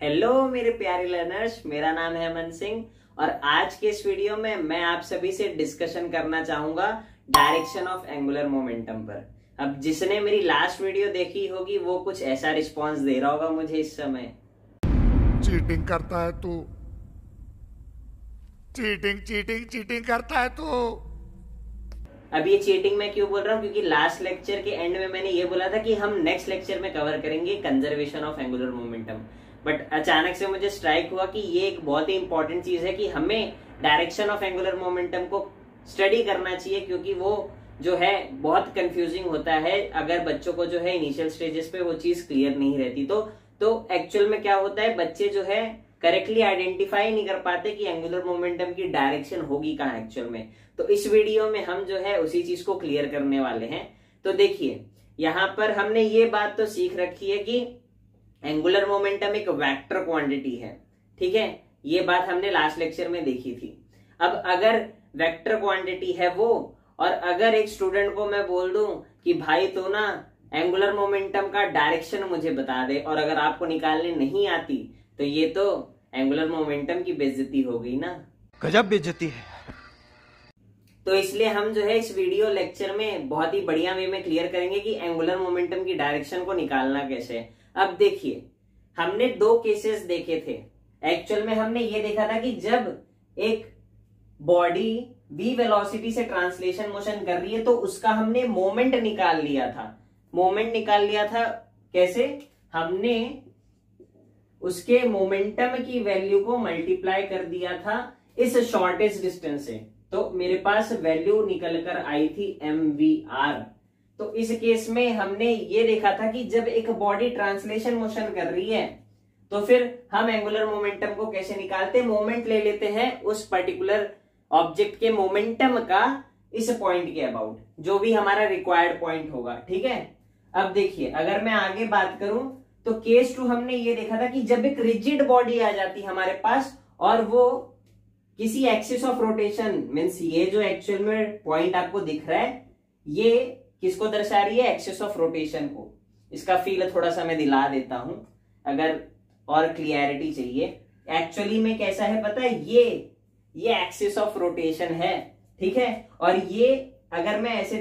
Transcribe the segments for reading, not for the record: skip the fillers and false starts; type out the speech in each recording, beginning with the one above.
Hello मेरे प्यारे learners, मेरा नाम है अमन सिंह और आज के इस वीडियो में मैं आप सभी से डिस्कशन करना चाहूंगा डायरेक्शन ऑफ एंगुलर मोमेंटम पर। अब जिसने मेरी लास्ट वीडियो देखी होगी वो कुछ ऐसा रिस्पांस दे रहा होगा मुझे इस समय। चीटिंग करता है तू, चीटिंग चीटिंग चीटिंग करता है तू। अब ये चीटिंग मैं क्यों बोल रहा हूँ, क्योंकि लास्ट लेक्चर के एंड में मैंने ये बोला था कि हम नेक्स्ट लेक्चर में कवर करेंगे conservation of angular momentum, but अचानक से मुझे स्ट्राइक हुआ कि ये एक बहुत ही इंपॉर्टेंट चीज है कि हमें डायरेक्शन ऑफ एंगुलर मोमेंटम को स्टडी करना चाहिए, क्योंकि वो जो है बहुत कंफ्यूजिंग होता है अगर बच्चों को जो है इनिशियल स्टेजेस पे वो चीज क्लियर नहीं रहती। तो एक्चुअल में क्या होता है, बच्चे जो है करेक्टली आइडेंटिफाई नहीं कर पाते कि एंगुलर मोमेंटम की डायरेक्शन होगी कहाँ एक्चुअल में। तो इस वीडियो में हम जो है उसी चीज को क्लियर करने वाले हैं। तो देखिए, यहाँ पर हमने ये बात तो सीख रखी है कि एंगुलर मोमेंटम एक वेक्टर क्वांटिटी है, ठीक है। ये बात हमने लास्ट लेक्चर में देखी थी। अब अगर वेक्टर क्वांटिटी है वो, और अगर एक स्टूडेंट को मैं बोल दूं कि भाई तो ना एंगुलर मोमेंटम का डायरेक्शन मुझे बता दे, और अगर आपको निकालने नहीं आती तो ये तो एंगुलर मोमेंटम की बेइज्जती हो गई ना। गजब बेइज्जती है। तो इसलिए हम जो है इस वीडियो लेक्चर में बहुत ही बढ़िया वे में क्लियर करेंगे कि एंगुलर मोमेंटम की डायरेक्शन को निकालना कैसे है। अब देखिए, हमने दो केसेस देखे थे। एक्चुअल में हमने ये देखा था कि जब एक बॉडी v वेलोसिटी से ट्रांसलेशन मोशन कर रही है तो उसका हमने मोमेंट निकाल लिया था। मोमेंट निकाल लिया था कैसे? हमने उसके मोमेंटम की वैल्यू को मल्टीप्लाई कर दिया था इस शॉर्टेस्ट डिस्टेंस से, तो मेरे पास वैल्यू निकल कर आई थी mvr। तो इस केस में हमने ये देखा था कि जब एक बॉडी ट्रांसलेशन मोशन कर रही है तो फिर हम एंगुलर मोमेंटम को कैसे निकालते? मोमेंट ले लेते हैं उस पर्टिकुलर ऑब्जेक्ट के मोमेंटम का इस पॉइंट के अबाउट, जो भी हमारा रिक्वायर्ड पॉइंट होगा, ठीक है। अब देखिए, अगर मैं आगे बात करूं तो केस 2 हमने ये देखा था कि जब एक रिजिड बॉडी आ जाती हमारे पास और वो किसी एक्सिस ऑफ रोटेशन, मीन्स ये जो एक्चुअल में पॉइंट आपको दिख रहा है ये किसको दर्शा रही है? एक्सिस ऑफ रोटेशन को। इसका फील थोड़ा सा मैं दिला देता हूं अगर और क्लियरिटी चाहिए। एक्चुअली में कैसा है पता है, ये एक्सिस ऑफ रोटेशन है, ठीक है। और ये अगर मैं ऐसे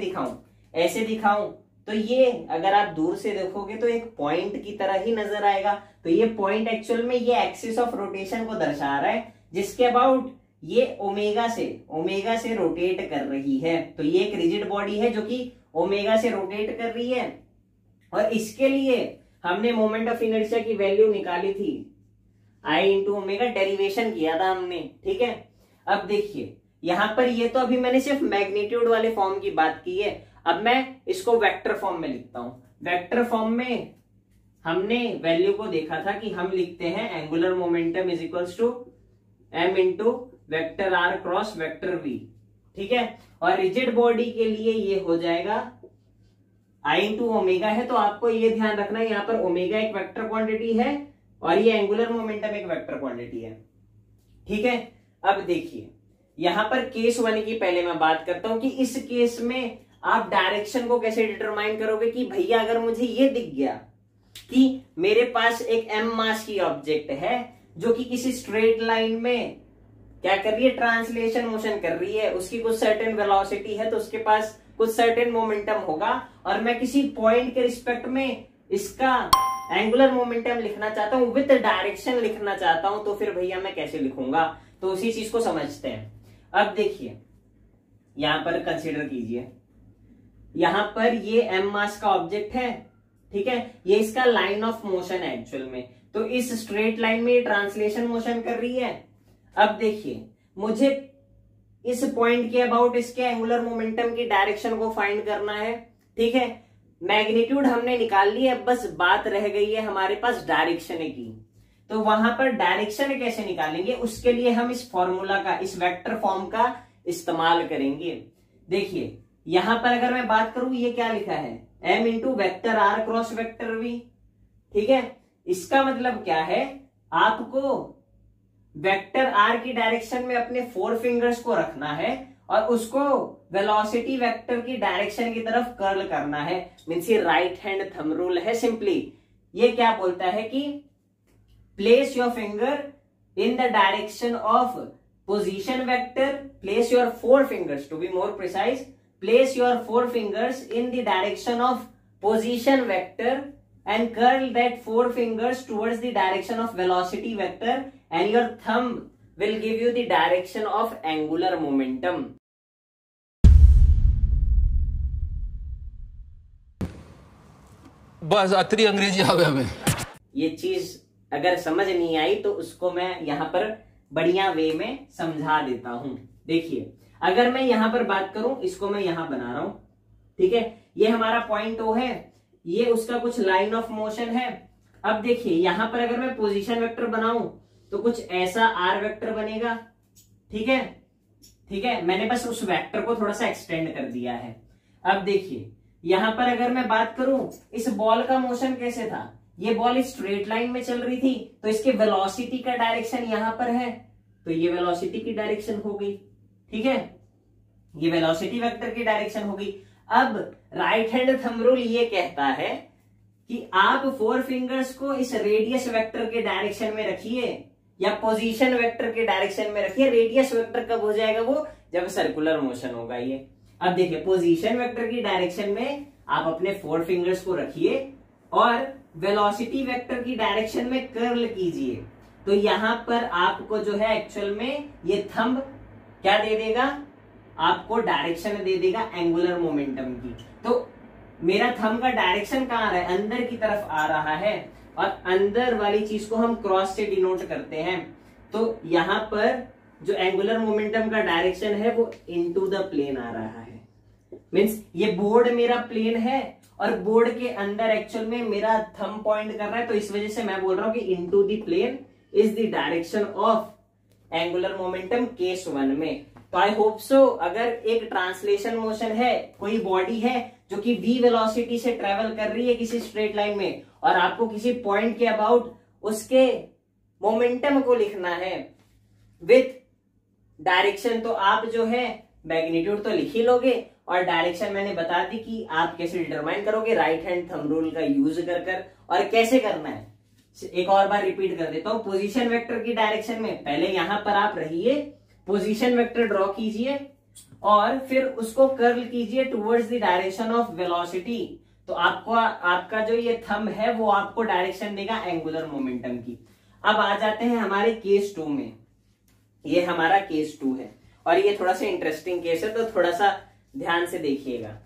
दिखाऊं तो ये अगर आप दूर से देखोगे तो एक पॉइंट की तरह ही नजर आएगा। तो ये पॉइंट एक्चुअल में ये एक्सिस ऑफ रोटेशन को दर्शा रहा है, जिसके अबाउट ये ओमेगा से रोटेट कर रही है। तो ये एक रिजिड बॉडी है जो कि ओमेगा से रोटेट कर रही है, और इसके लिए हमने मोमेंट ऑफ इनर्शिया की वैल्यू निकाली थी I इंटू ओमेगा, डेरिवेशन किया था हमने, ठीक है। अब देखिए, यहां पर ये तो अभी मैंने सिर्फ मैग्नीट्यूड वाले फॉर्म की बात की है। अब मैं इसको वेक्टर फॉर्म में लिखता हूं। वेक्टर फॉर्म में हमने वैल्यू को देखा था कि हम लिखते हैं angular momentum is equals to m into vector r cross vector v, ठीक है। और रिजिड बॉडी के लिए ये हो जाएगा I इंटू ओमेगा है, तो आपको ये ध्यान रखना है यहाँ पर ओमेगा एक वेक्टर क्वांटिटी है और ये एंगुलर मोमेंटम एक वेक्टर क्वांटिटी है, ठीक है। अब देखिए, यहां पर केस 1 की पहले मैं बात करता हूं कि इस केस में आप डायरेक्शन को कैसे डिटरमाइन करोगे कि भैया अगर मुझे ये दिख गया कि मेरे पास एक m मास की ऑब्जेक्ट है जो कि किसी स्ट्रेट लाइन में क्या कर रही है? ट्रांसलेशन मोशन कर रही है, उसकी कुछ सर्टेन वेलोसिटी है तो उसके पास कुछ सर्टेन मोमेंटम होगा, और मैं किसी पॉइंट के रिस्पेक्ट में इसका एंगुलर मोमेंटम लिखना चाहता हूं, विद डायरेक्शन लिखना चाहता हूं, तो फिर भैया मैं कैसे लिखूंगा? तो उसी चीज को समझते हैं। अब देखिए, यहां पर कंसीडर कीजिए, यहां पर ये m मास का ऑब्जेक्ट है, ठीक है। ये इसका लाइन ऑफ मोशन है एक्चुअल में, तो इस स्ट्रेट लाइन में ये ट्रांसलेशन मोशन कर रही है। अब देखिए, मुझे इस पॉइंट के अबाउट इसके एंगुलर मोमेंटम की डायरेक्शन को फाइंड करना है, ठीक है। मैग्नीट्यूड हमने निकाल ली है, बस बात रह गई है हमारे पास डायरेक्शन की। तो वहां पर डायरेक्शन कैसे निकालेंगे, उसके लिए हम इस फॉर्मूला का, इस वेक्टर फॉर्म का इस्तेमाल करेंगे। देखिए, यहां पर अगर मैं बात करूं, ये क्या लिखा है? m into vector r cross vector v, ठीक है। इसका मतलब क्या है? आपको वेक्टर r की डायरेक्शन में अपने 4 फिंगर्स को रखना है और उसको वेलोसिटी वेक्टर की डायरेक्शन की तरफ कर्ल करना है। मीन्स ये राइट हैंड थंब रूल है। सिंपली ये क्या बोलता है कि place your finger in the direction of position vector, place your 4 fingers, to be more precise, place your 4 fingers in the direction of position vector and curl that 4 fingers towards the direction of velocity vector and your thumb will give you the direction of angular momentum. बस अतरी अंग्रेजी आ गया हमें। ये चीज अगर समझ नहीं आई तो उसको मैं यहां पर बढ़िया वे में समझा देता हूं। देखिए, अगर मैं यहां पर बात करूं, इसको मैं यहां बना रहा हूं, ठीक है, ये हमारा पॉइंट O है, ये उसका कुछ लाइन ऑफ मोशन है। अब देखिए यहां पर अगर मैं पोजीशन वेक्टर बनाऊं तो कुछ ऐसा आर वेक्टर बनेगा, ठीक है, ठीक है, मैंने बस उस वेक्टर को थोड़ा सा एक्सटेंड कर दिया है। अब देखिए यहां पर अगर मैं बात करूं, इस बॉल का मोशन कैसे था, ये बॉल स्ट्रेट लाइन में चल रही थी, तो इसके वेलोसिटी का डायरेक्शन यहां पर है, तो ये वेलोसिटी की डायरेक्शन हो गई, ठीक है, ये वेलोसिटी वेक्टर की डायरेक्शन होगी। अब राइट हैंड थंब रूल ये कहता है कि आप 4 फिंगर्स को इस रेडियस वेक्टर के डायरेक्शन में रखिए या पोजीशन वेक्टर के डायरेक्शन में रखिए। रेडियस वेक्टर कब हो जाएगा, वो जब सर्कुलर मोशन होगा। ये अब देखिए, पोजीशन वेक्टर की डायरेक्शन में आप अपने 4 फिंगर्स को रखिए और वेलोसिटी वेक्टर की डायरेक्शन में कर्ल कीजिए, तो यहां पर आपको जो है एक्चुअल में ये थंब क्या दे देगा, आपको डायरेक्शन दे देगा एंगुलर मोमेंटम की। तो मेरा थंब का डायरेक्शन कहां आ रहा है, अंदर की तरफ आ रहा है, और अंदर वाली चीज को हम क्रॉस से डिनोट करते हैं। तो यहां पर जो एंगुलर मोमेंटम का डायरेक्शन है वो इनटू द प्लेन आ रहा है। मींस ये बोर्ड मेरा प्लेन है और बोर्ड के अंदर एक्चुअल में मेरा थंब पॉइंट कर रहा है, तो इस वजह से मैं बोल रहा हूं कि into the plane is the direction of angular momentum case 1 में। तो आई होप सो, अगर एक ट्रांसलेशन मोशन है, कोई बॉडी है जो कि v वेलोसिटी से ट्रेवल कर रही है किसी स्ट्रेट लाइन में, और आपको किसी पॉइंट के अबाउट उसके मोमेंटम को लिखना है विथ डायरेक्शन, तो आप जो है मैग्नीट्यूड तो लिख ही लोगे, और डायरेक्शन मैंने बता दी कि आप कैसे डिटरमाइन करोगे, राइट हैंड थंब रूल का यूज कर और कैसे करना है। एक और बार रिपीट कर देता हूं, पोजीशन वेक्टर की डायरेक्शन में पहले यहां पर आप रहिए, पोजीशन वेक्टर ड्रॉ कीजिए और फिर उसको कर्ल कीजिए towards the direction of velocity, तो आपको आपका जो ये थंब है वो आपको डायरेक्शन देगा एंगुलर मोमेंटम की। अब आ जाते हैं हमारे केस 2 में। ये हमारा केस 2 है और ये थोड़ा सा इंटरेस्टिंग केस है, तो थोड़ा सा ध्यान से देखिएगा।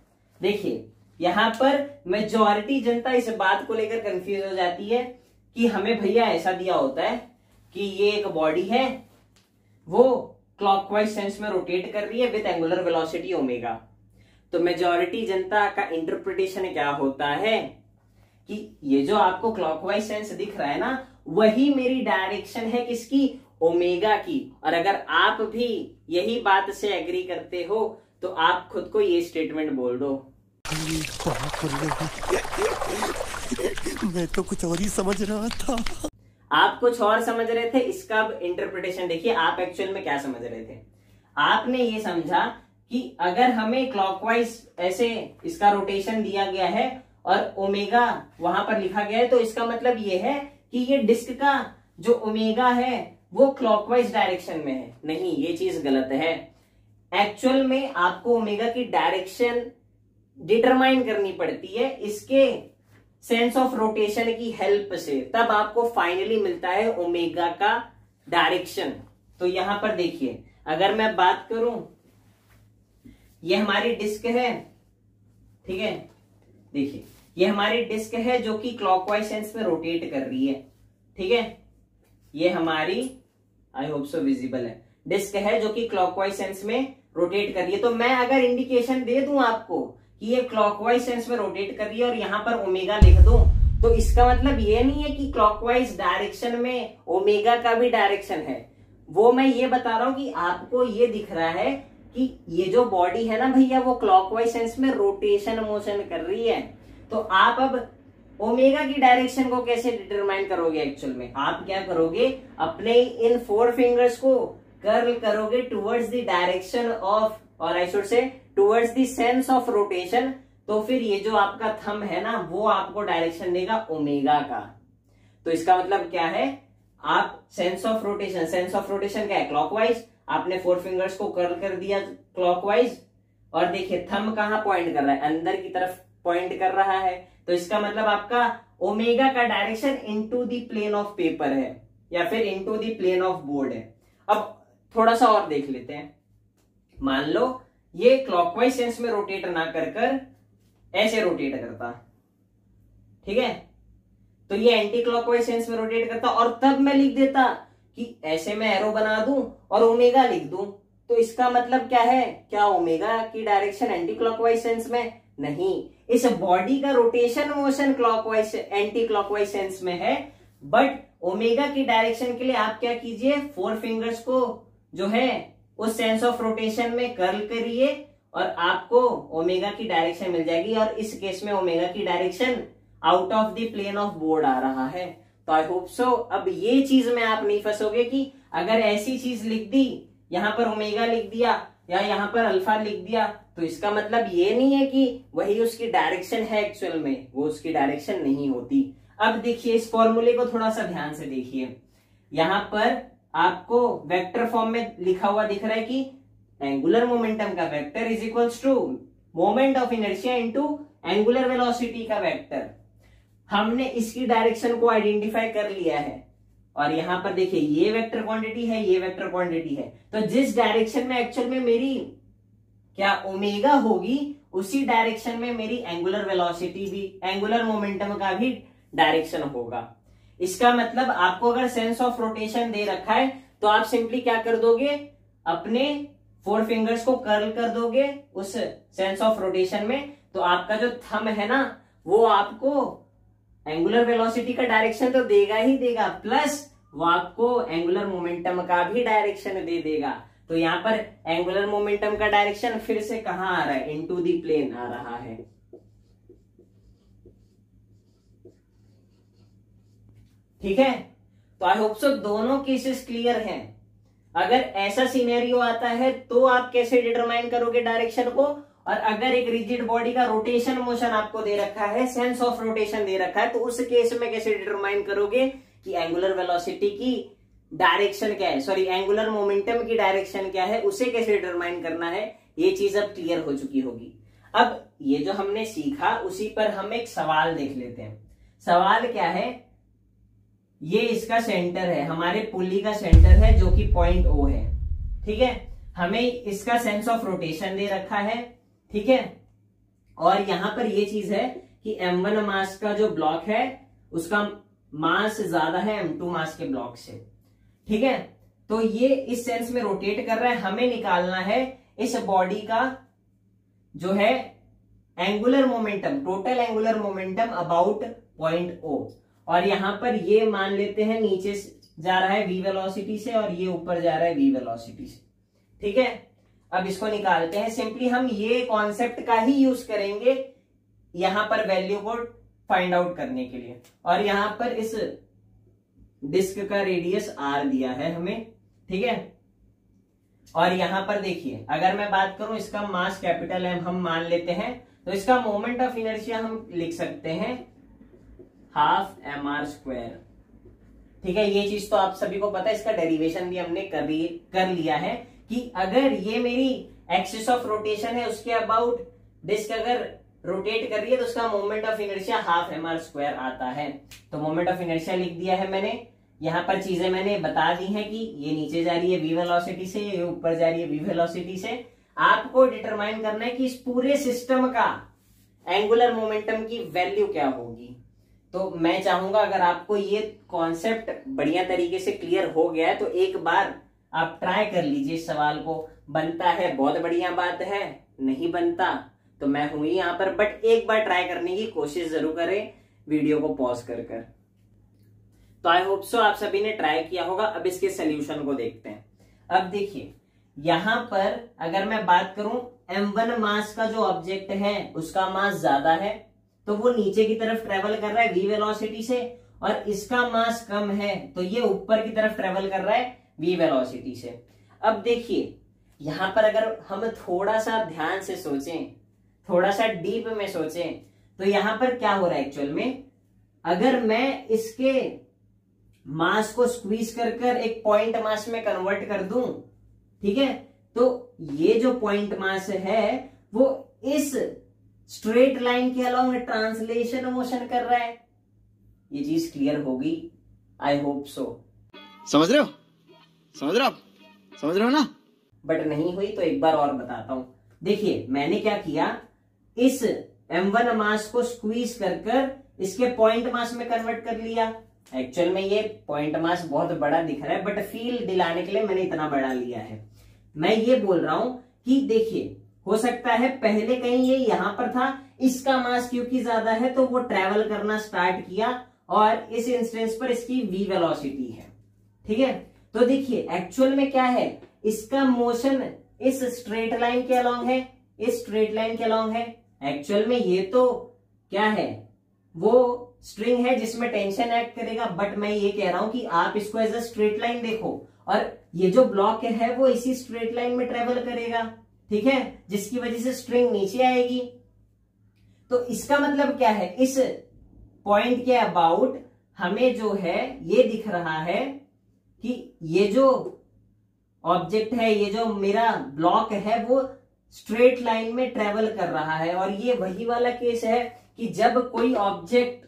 देखिए यहां पर मेजॉरिटी जनता इस बात को लेकर कंफ्यूज हो जाती है कि हमें भैया ऐसा दिया होता है कि ये एक बॉडी है, वो क्लॉकवाइज सेंस में रोटेट कर रही है विद एंगुलर वेलोसिटी ओमेगा। तो मेजॉरिटी जनता का इंटरप्रिटेशन क्या होता है कि ये जो आपको क्लॉकवाइज सेंस दिख रहा है ना, वही मेरी डायरेक्शन है किसकी, ओमेगा की। और अगर आप भी यही बात से एग्री करते हो तो आप खुद को ये स्टेटमेंट बोल दो, मैं तो कुछ और ही समझ रहा था। आप कुछ और समझ रहे थे, इसका इंटरप्रिटेशन देखिए। आप एक्चुअल में क्या समझ रहे थे, आपने ये समझा कि अगर हमें क्लॉकवाइज ऐसे इसका रोटेशन दिया गया है और ओमेगा वहां पर लिखा गया है, तो इसका मतलब ये है कि ये डिस्क का जो ओमेगा है वो क्लॉकवाइज डायरेक्शन में है। नहीं, ये चीज गलत है। एक्चुअल में आपको ओमेगा की डायरेक्शन डिटरमाइन करनी पड़ती है इसके सेंस ऑफ रोटेशन की हेल्प से, तब आपको फाइनली मिलता है ओमेगा का डायरेक्शन। तो यहां पर देखिए, अगर मैं बात करूं, ये हमारी डिस्क है, ठीक है, देखिए ये हमारी डिस्क है जो कि क्लॉकवाइज सेंस में रोटेट कर रही है, ठीक है, ये हमारी, आई होप सो विजिबल है, डिस्क है जो कि क्लॉकवाइज सेंस में रोटेट कर रही है। तो मैं अगर इंडिकेशन दे दूं आपको कि ये क्लॉकवाइज सेंस में रोटेट कर रही है और यहां पर ओमेगा लिख दूं, तो इसका मतलब ये नहीं है कि क्लॉकवाइज डायरेक्शन में ओमेगा का भी डायरेक्शन है। वो मैं ये बता रहा हूं कि आपको ये दिख रहा है कि ये जो बॉडी है ना भैया, वो क्लॉकवाइज सेंस में रोटेशन मोशन कर रही है। तो आप अब ओमेगा की डायरेक्शन को कैसे डिटरमाइन करोगे, एक्चुअल में आप क्या करोगे, अपने इन 4 फिंगर्स को कर्ल करोगे टुवर्ड्स द डायरेक्शन ऑफ, और I should say towards the sense of rotation. तो फिर ये जो आपका थंब है ना, वो आपको डायरेक्शन देगा ओमेगा का। तो इसका मतलब क्या है, आप सेंस ऑफ रोटेशन क्या है, क्लॉकवाइज। आपने 4 फिंगर्स को कर्ल कर दिया क्लॉकवाइज, और देखिए थंब कहाँ पॉइंट कर रहा है, अंदर की तरफ पॉइंट कर रहा है। तो इसका मतलब आपका ओमेगा का direction into the plane of paper है या फिर into the plane of board है। अब थोड़ा सा और देख लेते हैं। मान लो ये क्लॉकवाइज सेंस में रोटेट ना कर ऐसे रोटेट करता, ठीक है, तो ये एंटी क्लॉकवाइज सेंस में रोटेट करता, और तब मैं लिख देता कि ऐसे मैं एरो बना दूं और ओमेगा लिख दूं। तो इसका मतलब क्या है, क्या ओमेगा की डायरेक्शन एंटी क्लॉकवाइज सेंस में? नहीं, इस बॉडी का rotation motion clockwise anti clockwise sense में है, बट ओमेगा की डायरेक्शन के लिए आप क्या कीजिए, 4 फिंगर्स को जो है उस सेंस ऑफ रोटेशन में कर्ल करिए और आपको ओमेगा की डायरेक्शन मिल जाएगी। और इस केस में ओमेगा की direction out of the plane of board आ रहा है। तो आई होप सो अब ये चीज में आप नहीं फंसोगे कि अगर ऐसी चीज लिख दी, यहां पर ओमेगा लिख दिया या यहां पर अल्फा लिख दिया, तो इसका मतलब ये नहीं है कि वही उसकी डायरेक्शन है, एक्चुअल में वो उसकी डायरेक्शन नहीं होती। अब देखिए इस फॉर्मूले को थोड़ा सा ध्यान से देखिए, यहां पर आपको वेक्टर फॉर्म में लिखा हुआ दिख रहा है कि एंगुलर मोमेंटम का vector is equals to moment of inertia into angular velocity का वेक्टर। हमने इसकी डायरेक्शन को आइडेंटिफाई कर लिया है, और यहां पर देखिए ये वेक्टर क्वांटिटी है, ये वेक्टर क्वांटिटी है, तो जिस डायरेक्शन में एक्चुअल में मेरी क्या ओमेगा होगी, उसी डायरेक्शन में मेरी एंगुलर वेलोसिटी भी, एंगुलर मोमेंटम का भी डायरेक्शन होगा। इसका मतलब आपको अगर सेंस ऑफ रोटेशन दे रखा है तो आप सिंपली क्या कर दोगे, अपने 4 फिंगर्स को कर्ल कर दोगे उस सेंस ऑफ रोटेशन में, तो आपका जो थंब है ना वो आपको एंगुलर वेलोसिटी का डायरेक्शन तो देगा ही देगा, प्लस वो आपको एंगुलर मोमेंटम का भी डायरेक्शन दे देगा। तो यहां पर एंगुलर मोमेंटम का डायरेक्शन फिर से कहां आ रहा है, इनटू द प्लेन आ रहा है। ठीक है, तो आई होप सो दोनों केसेस क्लियर हैं। अगर ऐसा सिनेरियो आता है तो आप कैसे डिटरमाइन करोगे डायरेक्शन को, और अगर एक रिजिड बॉडी का रोटेशन मोशन आपको दे रखा है, सेंस ऑफ रोटेशन दे रखा है, तो उस केस में कैसे डिटरमाइन करोगे कि एंगुलर वेलोसिटी की डायरेक्शन क्या है, सॉरी एंगुलर मोमेंटम की डायरेक्शन क्या है, उसे कैसे डिटरमाइन करना है, ये चीज अब क्लियर हो चुकी होगी। अब ये जो हमने सीखा उसी पर हम एक सवाल देख लेते हैं। सवाल क्या है, ये इसका सेंटर है, हमारे पुली का सेंटर है जो कि पॉइंट O है, ठीक है, हमें इसका सेंस ऑफ रोटेशन दे रखा है, ठीक है, और यहां पर ये चीज है कि M1 मास का जो ब्लॉक है उसका मास ज्यादा है M2 मास के ब्लॉक से, ठीक है, तो ये इस सेंस में रोटेट कर रहा है। हमें निकालना है इस बॉडी का जो है angular momentum, total angular momentum about point O, और यहां पर ये मान लेते हैं नीचे जा रहा है v वेलोसिटी से और ये ऊपर जा रहा है v वेलोसिटी से, ठीक है। अब इसको निकालते हैं, सिंपली हम ये कॉन्सेप्ट का ही यूज करेंगे यहां पर वैल्यू को फाइंड आउट करने के लिए। और यहां पर इस डिस्क का रेडियस r दिया है हमें, ठीक है, और यहां पर देखिए अगर मैं बात करूं इसका मास कैपिटल M हम मान लेते हैं, तो इसका मोमेंट ऑफ इनर्शिया हम लिख सकते हैं हाफ mr², ठीक है। ये चीज तो आप सभी को पता है, इसका डेरिवेशन भी हमने कर लिया है कि अगर ये मेरी एक्सिस ऑफ रोटेशन है उसके अबाउट डिस्क अगर रोटेट कर रही है तो उसका moment of inertia half mr² आता है। तो मोमेंट ऑफ इनर्शिया लिख दिया है मैंने, यहां पर चीजें मैंने बता दी हैं कि ये नीचे जा रही है v वेलोसिटी से, ये ऊपर जा रही है v वेलोसिटी से। आपको डिटरमाइन करना है कि इस पूरे सिस्टम का एंगुलर मोमेंटम की वैल्यू क्या होगी। तो मैं चाहूंगा अगर आपको ये कॉन्सेप्ट बढ़िया तरीके से क्लियर हो गया है तो एक बार आप ट्राई कर लीजिए इस सवाल को। बनता है बहुत बढ़िया बात है, नहीं बनता तो मैं हूं ही यहां पर, बट एक बार ट्राई करने की कोशिश जरूर करें वीडियो को पॉज कर। तो आई होप सो आप सभी ने ट्राई किया होगा। अब इसके सोल्यूशन को देखते हैं। अब देखिए यहां पर अगर मैं बात करूं M1 मास का जो ऑब्जेक्ट है उसका मास ज्यादा है तो वो नीचे की तरफ ट्रेवल कर रहा है v वेलोसिटी से, और इसका मास कम है तो ये ऊपर की तरफ ट्रेवल कर रहा है v वेलोसिटी से। अब देखिए यहां पर अगर हम थोड़ा सा ध्यान से सोचें, थोड़ा सा डीप में सोचें, तो यहां पर क्या हो रहा है एक्चुअल में, अगर मैं इसके मास को स्क्वीज कर एक पॉइंट मास में कन्वर्ट कर दूं, ठीक है, तो ये जो पॉइंट मास है वो इस स्ट्रेट लाइन के अलोंग ट्रांसलेशन मोशन कर रहा है। ये चीज क्लियर होगी, आई होप सो। समझ रहे हो? समझ रहे हो आप? समझ रहे हो ना? बट नहीं हुई तो एक बार और बताता हूं। देखिए मैंने क्या किया, इस m1 मास को स्क्वीज कर इसके पॉइंट मास में कन्वर्ट कर लिया। एक्चुअल में ये पॉइंट मास बहुत बड़ा दिख रहा है, बट फील दिलाने के लिए मैंने इतना बड़ा लिया है। मैं ये बोल रहा हूं कि देखिए हो सकता है पहले कहीं ये यहां पर था, इसका मास क्योंकि ज्यादा है तो वो ट्रेवल करना स्टार्ट किया और इस इंस्टेंस पर इसकी v वेलोसिटी है, ठीक है। तो देखिए एक्चुअल में क्या है, इसका मोशन इस स्ट्रेट लाइन के अलोंग है, इस स्ट्रेट लाइन के अलोंग है। एक्चुअल में ये तो क्या है, वो स्ट्रिंग है जिसमें टेंशन एक्ट करेगा, बट मैं ये कह रहा हूं कि आप इसको एज अ स्ट्रेट लाइन देखो और ये जो ब्लॉक है वो इसी स्ट्रेट लाइन में ट्रेवल करेगा, ठीक है, जिसकी वजह से स्ट्रिंग नीचे आएगी। तो इसका मतलब क्या है, इस पॉइंट के अबाउट हमें जो है ये दिख रहा है कि ये जो ऑब्जेक्ट है, ये जो मेरा ब्लॉक है वो स्ट्रेट लाइन में ट्रेवल कर रहा है। और ये वही वाला केस है कि जब कोई ऑब्जेक्ट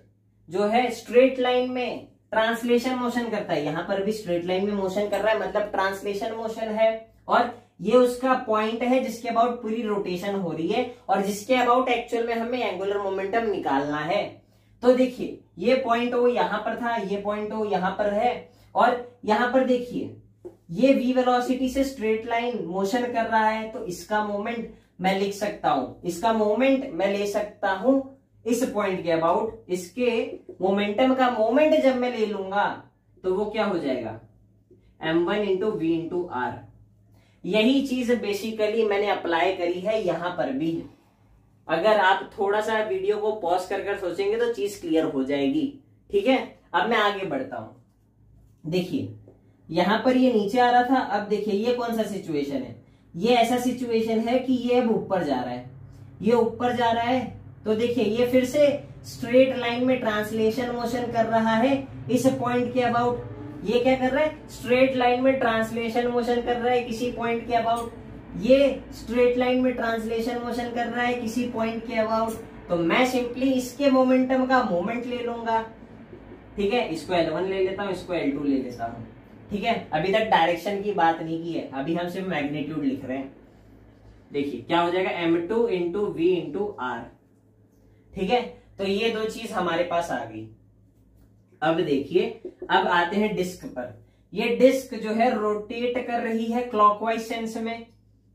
जो है स्ट्रेट लाइन में ट्रांसलेशन मोशन करता है, यहां पर भी स्ट्रेट लाइन में मोशन कर रहा है, मतलब ट्रांसलेशन मोशन है, और ये उसका पॉइंट है जिसके अबाउट पूरी रोटेशन हो रही है और जिसके अबाउट एक्चुअल में हमें एंगुलर मोमेंटम निकालना है। तो देखिए ये पॉइंट ओ यहां पर था, ये पॉइंट ओ यहां पर है, और यहां पर देखिए ये v वेलोसिटी से स्ट्रेट लाइन मोशन कर रहा है, तो इसका मोमेंट मैं लिख सकता हूं, इसका मोमेंट मैं ले सकता हूं इस पॉइंट के अबाउट। इसके मोमेंटम का मोमेंट जब मैं ले लूंगा तो वो क्या हो जाएगा, m1 into we into are. यही चीज बेसिकली मैंने अप्लाई करी है यहां पर भी। अगर आप थोड़ा सा वीडियो को पॉज कर सोचेंगे तो चीज क्लियर हो जाएगी, ठीक है। अब मैं आगे बढ़ता हूं। देखिए यहां पर ये नीचे आ रहा था, अब देखिए ये कौन सा सिचुएशन है, ये ऐसा सिचुएशन है कि ये अब ऊपर जा रहा है, ये ऊपर जा रहा है। तो देखिए ये फिर से स्ट्रेट लाइन में ट्रांसलेशन मोशन कर रहा है इस पॉइंट के अबाउट। ये क्या कर रहा है, स्ट्रेट लाइन में ट्रांसलेशन मोशन कर रहा है किसी पॉइंट के अबाउट, ये स्ट्रेट लाइन में ट्रांसलेशन मोशन कर रहा है किसी पॉइंट के अबाउट। तो मैं सिंपली इसके मोमेंटम का मोमेंट ले लूंगा, ठीक है, इसको L1 ले लेता हूं, इसको L2 ले लेता हूं, ठीक है। अभी तक डायरेक्शन की बात नहीं की है, अभी हम सिर्फ मैग्नीट्यूड लिख रहे हैं। देखिए क्या हो जाएगा, m2 into we into are, ठीक है। तो ये दो चीज हमारे पास आ गई। अब देखिए अब आते हैं डिस्क पर। ये डिस्क जो है रोटेट कर रही है क्लॉकवाइज सेंस में,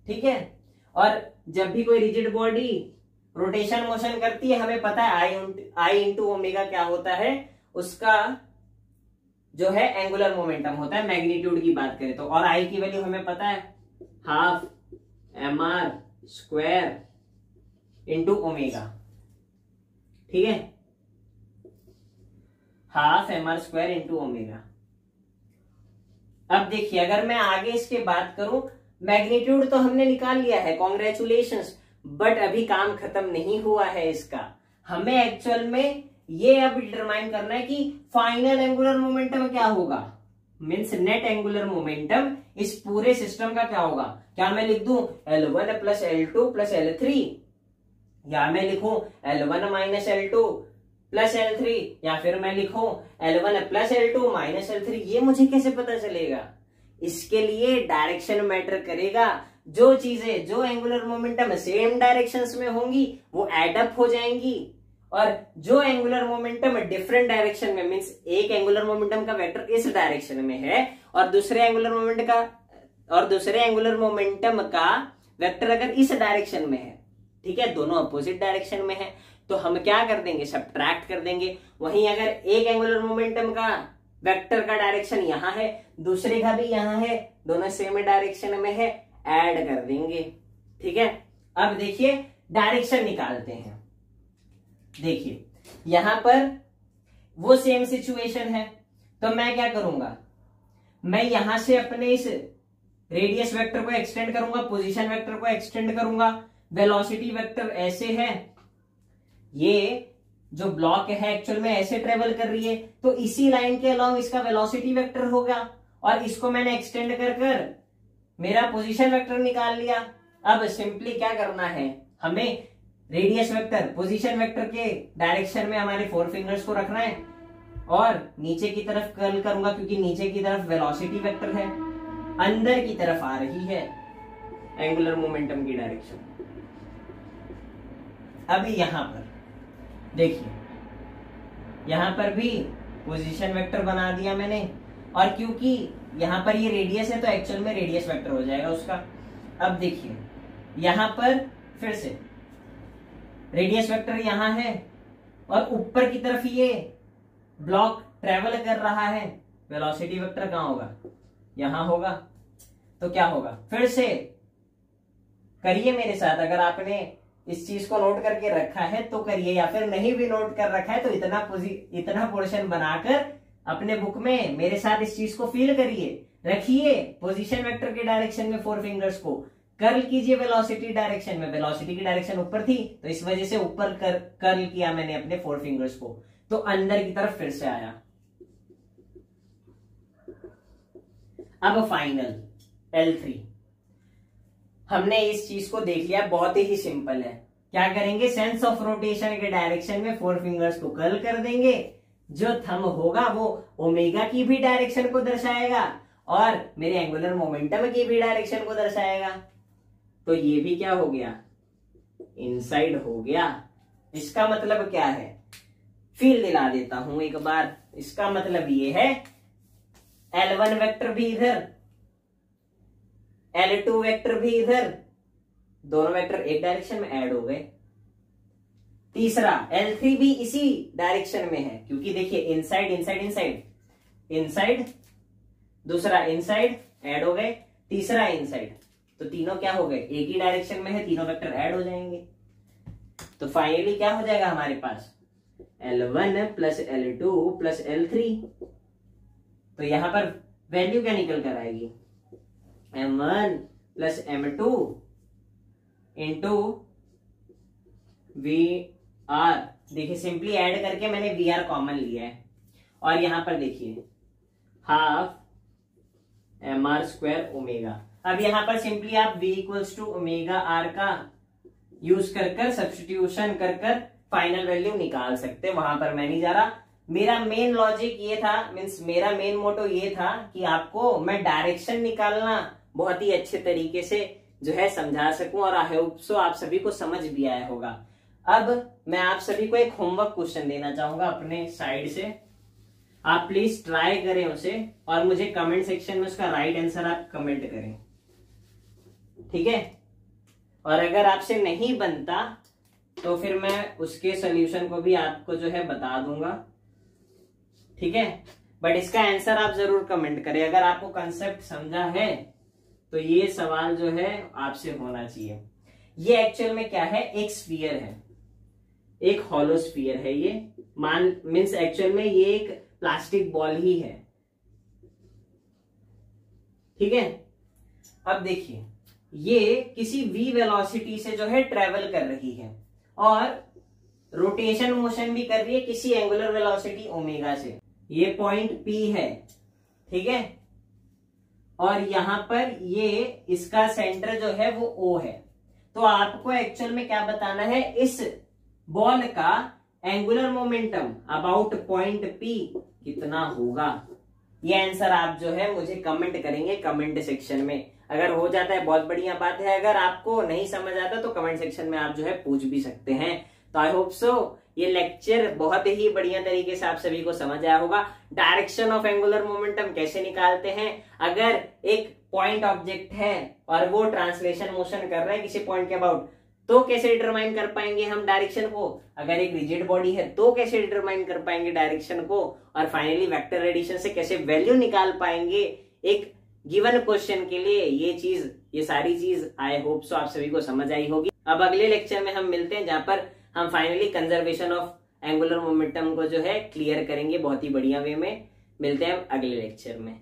ठीक है। और जब भी कोई रिजिड बॉडी रोटेशन मोशन करती है, हमें पता है आई इंटू ओमेगा क्या होता है, उसका जो है एंगुलर मोमेंटम होता है, मैग्नीट्यूड की बात करें तो। और आई की वैल्यू हमें पता है half mr square into omega, ठीक है, half mr square into omega. अब देखिए अगर मैं आगे इसके बात करूं, मैग्नीट्यूड तो हमने निकाल लिया है, कॉन्ग्रेचुलेशंस, बट अभी काम खत्म नहीं हुआ है इसका। हमें एक्चुअल में ये अब डिटरमाइन करना है कि फाइनल एंगुलर मोमेंटम क्या होगा, मीन्स नेट एंगुलर मोमेंटम इस पूरे सिस्टम का क्या होगा। क्या मैं लिख दूं L1 plus L2 plus L3, या मैं लिखूं L1 minus L2 plus L3, या फिर मैं लिखूं L1 plus L2 minus L3। ये मुझे कैसे पता चलेगा, इसके लिए डायरेक्शन मैटर करेगा। जो चीजें जो एंगुलर मोमेंटम सेम डायरेक्शंस में होंगी वो एड अप हो जाएंगी, और जो एंगुलर मोमेंटम डिफरेंट डायरेक्शन में, मींस एक एंगुलर मोमेंटम का वेक्टर इस डायरेक्शन में है और दूसरे एंगुलर मोमेंटम का वेक्टर अगर इस डायरेक्शन में है, ठीक है, दोनों अपोजिट डायरेक्शन में है, तो हम क्या कर देंगे, सब्ट्रैक्ट कर देंगे। वहीं अगर एक एंगुलर मोमेंटम का वेक्टर का डायरेक्शन यहां है, दूसरे का भी यहां है, दोनों सेम डायरेक्शन में है, ऐड कर देंगे, ठीक है। अब देखिए डायरेक्शन निकालते हैं। देखिए यहां पर वो सेम सिचुएशन है, तो मैं क्या करूंगा, मैं यहां से अपने इस रेडियस वेक्टर को एक्सटेंड करूंगा, पोजीशन वेक्टर को एक्सटेंड करूंगा, वेलोसिटी वेक्टर ऐसे है, ये जो ब्लॉक है एक्चुअल में ऐसे ट्रेवल कर रही है, तो इसी लाइन के अलोंग इसका वेलोसिटी वेक्टर होगा, और इसको मैंने एक्सटेंड कर कर मेरा पोजीशन वेक्टर निकाल लिया। अब सिंपली क्या करना है, हमें रेडियस वेक्टर पोजीशन वेक्टर के डायरेक्शन में हमारे 4 फिंगर्स को रखना है, और नीचे की तरफ कर्ल करूंगा क्योंकि नीचे की तरफ वेलोसिटी वेक्टर है, अंदर की तरफ आ रही है एंगुलर मोमेंटम की डायरेक्शन। अब यहां पर देखिए, यहां पर भी पोजीशन वेक्टर बना दिया मैंने, और क्योंकि यहां पर ये रेडियस है तो एक्चुअल में रेडियस वेक्टर हो जाएगा उसका। अब देखिए यहां पर फिर से रेडियस वेक्टर यहां है, और ऊपर की तरफ ये ब्लॉक ट्रेवल कर रहा है, वेलोसिटी वेक्टर कहां होगा, यहां होगा। तो क्या होगा, फिर से करिए मेरे साथ, अगर आपने इस चीज को नोट करके रखा है तो करिए, या फिर नहीं भी नोट कर रखा है तो इतना पोर्शन बनाकर अपने बुक में मेरे साथ इस चीज को फील करिए, रखिए पोजीशन वेक्टर के डायरेक्शन में 4 फिंगर्स को, कर्ल कीजिए वेलोसिटी डायरेक्शन में, वेलोसिटी की डायरेक्शन ऊपर थी तो इस वजह से ऊपर कर्ल किया मैंने अपने 4 फिंगर्स को, तो अंदर की तरफ फिर से आया। अब फाइनल L3 हमने इस चीज को देख लिया, बहुत ही सिंपल है। क्या करेंगे, सेंस ऑफ रोटेशन के डायरेक्शन में 4 फिंगर्स को कर्ल कर देंगे, जो थंब होगा वो ओमेगा की भी डायरेक्शन को दर्शाएगा और मेरे एंगुलर मोमेंटम की भी डायरेक्शन को दर्शाएगा। तो ये भी क्या हो गया, इनसाइड हो गया। इसका मतलब क्या है, फील दिला देता हूं एक बार। इसका मतलब ये है L1 वेक्टर भी इधर, L2 वेक्टर भी इधर, दोनों वेक्टर एक डायरेक्शन में ऐड हो गए। तीसरा L3 भी इसी डायरेक्शन में है, क्योंकि देखिए इनसाइड इनसाइड इनसाइड इनसाइड, दूसरा इनसाइड ऐड हो गए, तीसरा इनसाइड, तो तीनों क्या हो गए, एक ही डायरेक्शन में है, तीनों वेक्टर ऐड हो जाएंगे। तो फाइनली क्या हो जाएगा हमारे पास, L1 plus L2 plus L3। तो यहां पर वैल्यू क्या निकल कर आएगी, M1 plus M2 into VR। देखिए सिंपली ऐड करके मैंने VR कॉमन लिया है, और यहां पर देखिए हाफ MR स्क्वायर ओमेगा। अब यहां पर सिंपली आप V equals to omega R का यूज कर सब्स्टिट्यूशन कर फाइनल वैल्यू निकाल सकते हैं, वहां पर मैं नहीं जा रहा। मेरा मेन लॉजिक ये था, मीन्स मेरा मेन मोटो ये था कि आपको मैं डायरेक्शन निकालना बहुत ही अच्छे तरीके से जो है समझा सकूं, और आई होप सो आप सभी को समझ भी आया होगा। अब मैं आप सभी को एक होमवर्क क्वेश्चन देना चाहूंगा अपने साइड से, आप प्लीज ट्राई करें उसे, और मुझे कमेंट सेक्शन में उसका राइट आंसर आप कमेंट करें, ठीक है। और अगर आपसे नहीं बनता तो फिर मैं उसके सोल्यूशन को भी आपको जो है बता दूंगा, ठीक है। बट इसका आंसर आप जरूर कमेंट करें। अगर आपको कंसेप्ट समझा है तो ये सवाल जो है आपसे होना चाहिए। ये एक्चुअल में क्या है, एक स्फीयर है, एक हॉलो स्फीयर है ये, मीन्स एक्चुअल में ये एक प्लास्टिक बॉल ही है, ठीक है। अब देखिए ये किसी v वेलोसिटी से जो है ट्रेवल कर रही है, और रोटेशन मोशन भी कर रही है किसी एंगुलर वेलोसिटी ओमेगा से। ये पॉइंट P है, ठीक है, और यहां पर ये इसका सेंटर जो है वो O है। तो आपको एक्चुअल में क्या बताना है, इस बॉल का angular momentum about point P कितना होगा। ये आंसर आप जो है मुझे कमेंट करेंगे कमेंट सेक्शन में। अगर हो जाता है बहुत बढ़िया बात है, अगर आपको नहीं समझ आता तो कमेंट सेक्शन में आप जो है पूछ भी सकते हैं। तो आई होप सो ये लेक्चर बहुत ही बढ़िया तरीके से आप सभी को समझ आया होगा। डायरेक्शन ऑफ एंगुलर मोमेंटम कैसे निकालते हैं, अगर एक पॉइंट ऑब्जेक्ट है और वो ट्रांसलेशन मोशन कर रहा है किसी पॉइंट के अबाउट, तो कैसे डिटरमाइन कर पाएंगे हम डायरेक्शन को। अगर एक रिजिड बॉडी है तो कैसे डिटरमाइन कर पाएंगे डायरेक्शन को, और फाइनली वेक्टर एडिशन से कैसे वैल्यू निकाल पाएंगे एक गिवन क्वेश्चन के लिए। ये सारी चीज आई होप सो आप सभी को समझ आई होगी। अब अगले लेक्चर में हम मिलते हैं, जहां पर हम finally conservation of angular momentum को जो है क्लियर करेंगे बहुत ही बढ़िया वे में। मिलते हैं अगले लेक्चर में।